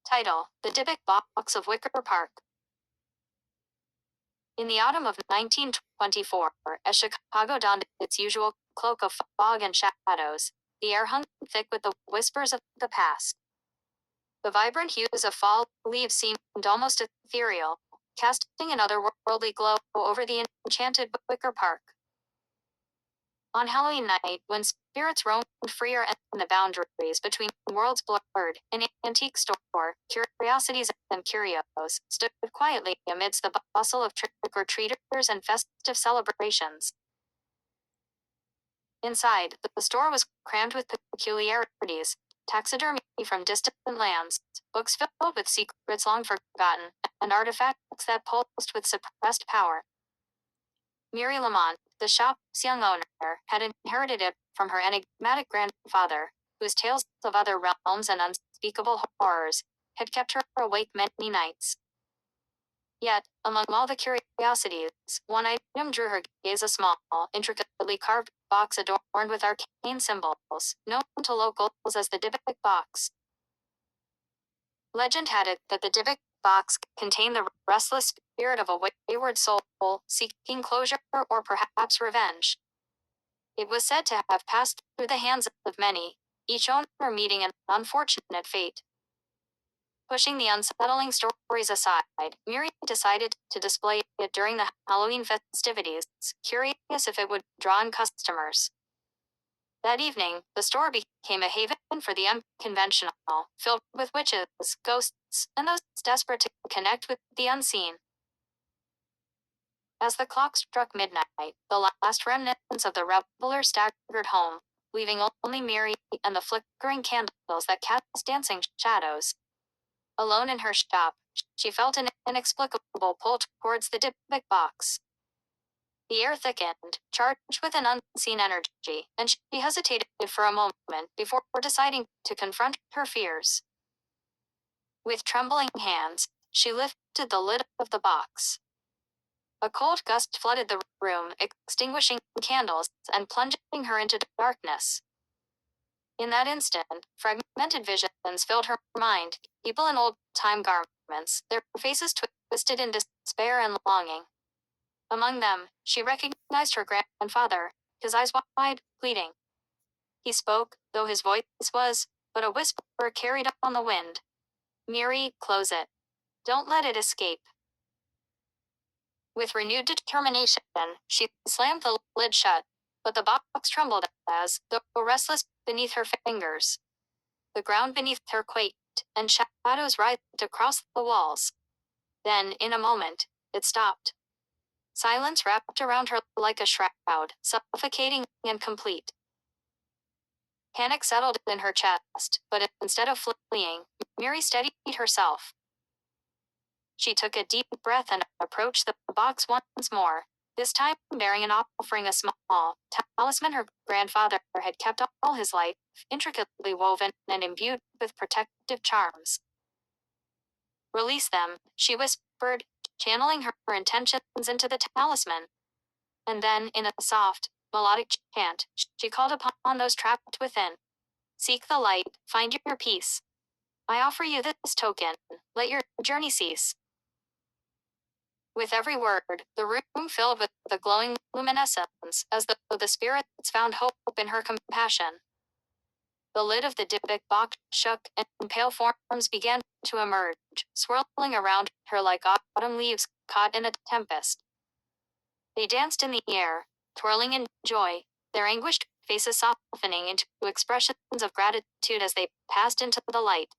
Title: The Dybbuk Box of Wicker Park. In the autumn of 1924, as Chicago donned its usual cloak of fog and shadows, the air hung thick with the whispers of the past. The vibrant hues of fall leaves seemed almost ethereal, casting an otherworldly glow over the enchanted Wicker Park. On Halloween night, when spirits roamed freer and the boundaries between worlds blurred, an antique store, curiosities and curios, stood quietly amidst the bustle of trick-or-treaters and festive celebrations. Inside, the store was crammed with peculiarities, taxidermy from distant lands, books filled with secrets long forgotten, and artifacts that pulsed with suppressed power. Mary Lamont, the shop's young owner, had inherited it from her enigmatic grandfather, whose tales of other realms and unspeakable horrors had kept her awake many nights. Yet, among all the curiosities, one item drew her gaze: a small, intricately carved box adorned with arcane symbols, known to locals as the Dybbuk box. Legend had it that the Dybbuk box contained the restless spirit of a wayward soul, seeking closure or perhaps revenge. It was said to have passed through the hands of many, each owner meeting an unfortunate fate. Pushing the unsettling stories aside, Mary decided to display it during the Halloween festivities, curious if it would draw in customers. That evening, the store became a haven for the unconventional, filled with witches, ghosts, and those desperate to connect with the unseen. As the clock struck midnight, the last remnants of the revelers staggered home, leaving only Mary and the flickering candles that cast dancing shadows. Alone in her shop, she felt an inexplicable pull towards the Dybbuk box. The air thickened, charged with an unseen energy, and she hesitated for a moment before deciding to confront her fears. With trembling hands, she lifted the lid of the box. A cold gust flooded the room, extinguishing candles and plunging her into darkness. In that instant, fragmented visions filled her mind, people in old-time garments, their faces twisted in despair and longing. Among them, she recognized her grandfather, his eyes wide, pleading. He spoke, though his voice was but a whisper carried on the wind. "Mary, close it. Don't let it escape." With renewed determination, she slammed the lid shut, but the box trembled as, though restless beneath her fingers. The ground beneath her quaked, and shadows writhed across the walls. Then, in a moment, it stopped. Silence wrapped around her like a shroud, suffocating and complete. Panic settled in her chest, but instead of fleeing, Mary steadied herself. She took a deep breath and approached the box once more, this time bearing an offering, a small talisman her grandfather had kept all his life, intricately woven and imbued with protective charms. "Release them," she whispered, channeling her intentions into the talisman. And then, in a soft, melodic chant, she called upon those trapped within. "Seek the light, find your peace. I offer you this token, let your journey cease." With every word, the room filled with the glowing luminescence, as though the spirits found hope in her compassion. The lid of the Dybbuk box shook, and pale forms began to emerge, swirling around her like autumn leaves caught in a tempest. They danced in the air, twirling in joy, their anguished faces softening into expressions of gratitude as they passed into the light.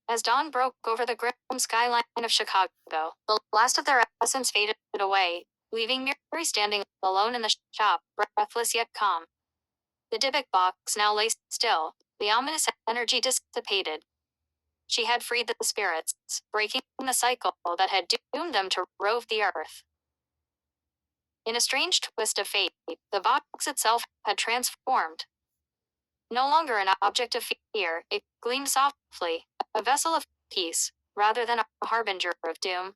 As dawn broke over the grim skyline of Chicago, the last of their essence faded away, leaving Mary standing alone in the shop, breathless yet calm. The Dybbuk box now lay still, the ominous energy dissipated. She had freed the spirits, breaking the cycle that had doomed them to rove the earth. In a strange twist of fate, the box itself had transformed. No longer an object of fear, it gleamed softly, a vessel of peace, rather than a harbinger of doom.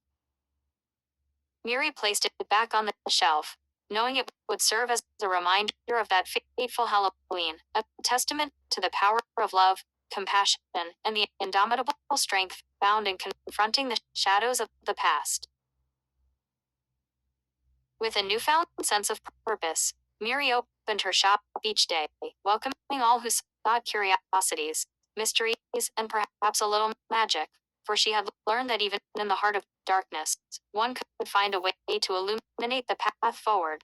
Mary placed it back on the shelf, knowing it would serve as a reminder of that fateful Halloween, a testament to the power of love, compassion, and the indomitable strength found in confronting the shadows of the past. With a newfound sense of purpose, Miri opened her shop each day, welcoming all who sought curiosities, mysteries, and perhaps a little magic, for she had learned that even in the heart of darkness, one could find a way to illuminate the path forward.